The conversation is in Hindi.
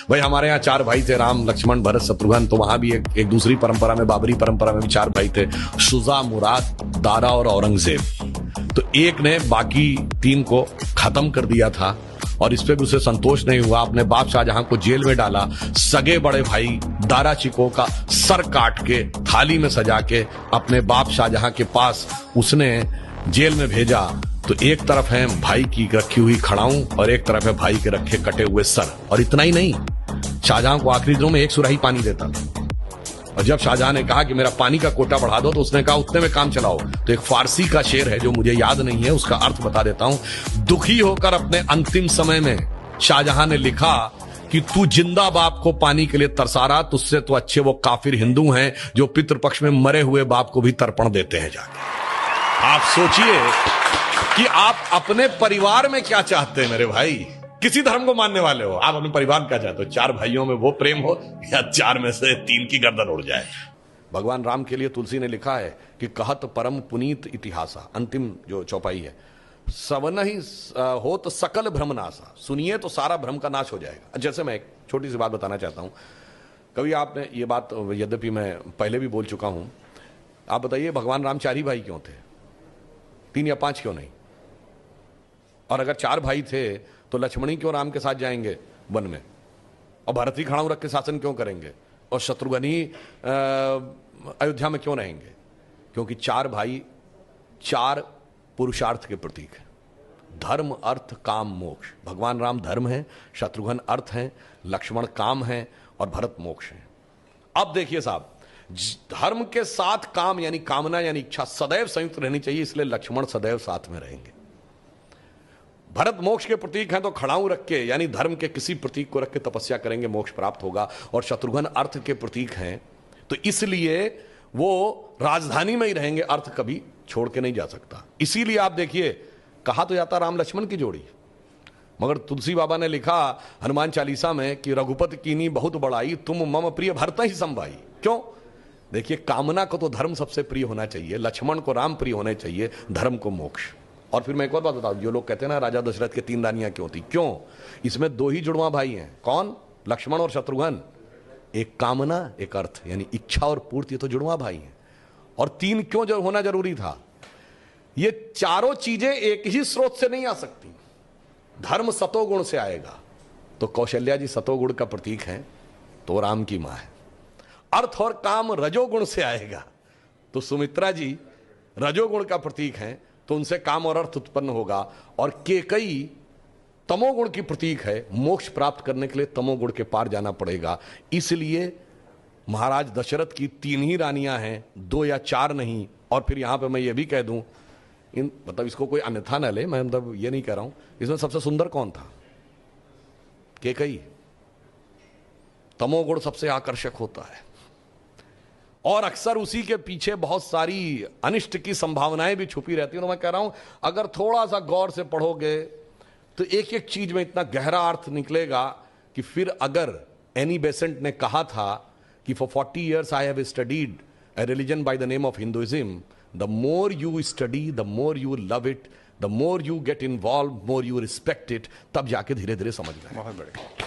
भाई हमारे यहाँ 4 भाई थे, राम लक्ष्मण भरत शत्रुघ्न। तो वहां भी एक दूसरी परंपरा में, बाबरी परंपरा में भी 4 भाई थे, शुजा, मुराद, दारा और औरंगजेब। तो एक ने बाकी 3 को खत्म कर दिया था और इस पे भी उसे संतोष नहीं हुआ। अपने बाप शाहजहां को जेल में डाला। सगे बड़े भाई दारा चिको का सर काट के थाली में सजा के अपने बाप शाहजहां के पास उसने जेल में भेजा। तो एक तरफ है भाई की रखी हुई खड़ाऊं और एक तरफ है भाई के रखे कटे हुए सर। और इतना ही नहीं, शाहजहां को आखिरी दिनों में 1 सुराही पानी देता था। और जब शाहजहां ने कहा कि मेरा पानी का कोटा बढ़ा दो, तो उसने कहा उतने में काम चलाओ। तो एक फारसी का शेर है जो मुझे याद नहीं है, उसका अर्थ बता देता हूं। दुखी होकर अपने अंतिम समय में शाहजहां ने लिखा कि तू जिंदा बाप को पानी के लिए तरसा रहा, तुझसे तो अच्छे वो काफिर हिंदू हैं जो पितृपक्ष में मरे हुए बाप को भी तर्पण देते हैं जाके। आप सोचिए कि आप अपने परिवार में क्या चाहते हैं मेरे भाई। किसी धर्म को मानने वाले हो, आप अपने परिवार में क्या चाहते हो? 4 भाइयों में वो प्रेम हो या 4 में से 3 की गर्दन उड़ जाए। भगवान राम के लिए तुलसी ने लिखा है कि कहत परम पुनीत इतिहासा, अंतिम जो चौपाई है, सवन ही हो तो सकल भ्रम नासा, सुनिए तो सारा भ्रम का नाश हो जाएगा। जैसे मैं एक छोटी सी बात बताना चाहता हूं। कभी आपने ये बात, यद्यपि मैं पहले भी बोल चुका हूं, आप बताइए भगवान राम 4 ही भाई क्यों थे? 3 या 5 क्यों नहीं? और अगर 4 भाई थे तो लक्ष्मणी क्यों राम के साथ जाएंगे वन में, और भरत ही खड़ाऊ रख के शासन क्यों करेंगे, और शत्रुघ्न ही अयोध्या में क्यों रहेंगे? क्योंकि 4 भाई 4 पुरुषार्थ के प्रतीक हैं। धर्म, अर्थ, काम, मोक्ष। भगवान राम धर्म है, शत्रुघ्न अर्थ है, लक्ष्मण काम है और भरत मोक्ष है। अब देखिए साहब, धर्म के साथ काम यानी कामना यानी इच्छा सदैव संयुक्त रहनी चाहिए, इसलिए लक्ष्मण सदैव साथ में रहेंगे। भरत मोक्ष के प्रतीक हैं, तो खड़ाऊ रख के यानी धर्म के किसी प्रतीक को रख के तपस्या करेंगे, मोक्ष प्राप्त होगा। और शत्रुघ्न अर्थ के प्रतीक हैं, तो इसलिए वो राजधानी में ही रहेंगे, अर्थ कभी छोड़ के नहीं जा सकता। इसीलिए आप देखिए, कहा तो जाता राम लक्ष्मण की जोड़ी, मगर तुलसी बाबा ने लिखा हनुमान चालीसा में कि रघुपति कीनी बहुत बड़ाई, तुम मम प्रिय भरत ही संभाई। क्यों? देखिए, कामना को तो धर्म सबसे प्रिय होना चाहिए, लक्ष्मण को राम प्रिय होने चाहिए, धर्म को मोक्ष। और फिर मैं एक और बात बताऊं, जो लोग कहते हैं ना राजा दशरथ के 3 रानियां क्यों थी, क्यों? इसमें 2 ही जुड़वा भाई हैं। कौन? लक्ष्मण और शत्रुघ्न। एक कामना, एक अर्थ, यानी इच्छा और पूर्ति, तो जुड़वा भाई हैं। और 3 क्यों जो होना जरूरी था? ये चारों चीजें एक ही स्रोत से नहीं आ सकती। धर्म सतोगुण से आएगा, तो कौशल्या जी सतोगुण का प्रतीक है, तो राम की मां है। अर्थ और काम रजोगुण से आएगा, तो सुमित्रा जी रजोगुण का प्रतीक है, तो उनसे काम और अर्थ उत्पन्न होगा। और केकई तमोगुण की प्रतीक है, मोक्ष प्राप्त करने के लिए तमोगुण के पार जाना पड़ेगा। इसलिए महाराज दशरथ की 3 ही रानियां हैं, 2 या 4 नहीं। और फिर यहां पे मैं ये भी कह दूं, मतलब इसको कोई अन्यथा न ले, मैं मतलब ये नहीं कह रहा हूं, इसमें सबसे सुंदर कौन था? केकई। तमोगुण सबसे आकर्षक होता है और अक्सर उसी के पीछे बहुत सारी अनिष्ट की संभावनाएं भी छुपी रहती हैं। और मैं कह रहा हूं, अगर थोड़ा सा गौर से पढ़ोगे तो एक एक चीज में इतना गहरा अर्थ निकलेगा कि फिर अगर एनी बेसेंट ने कहा था कि for 40 years I have studied A religion by the name of Hinduism, the more you study, the more you love it, the more you get involve, more you respect it, तब जाके धीरे धीरे समझ में। बहुत बढ़िया।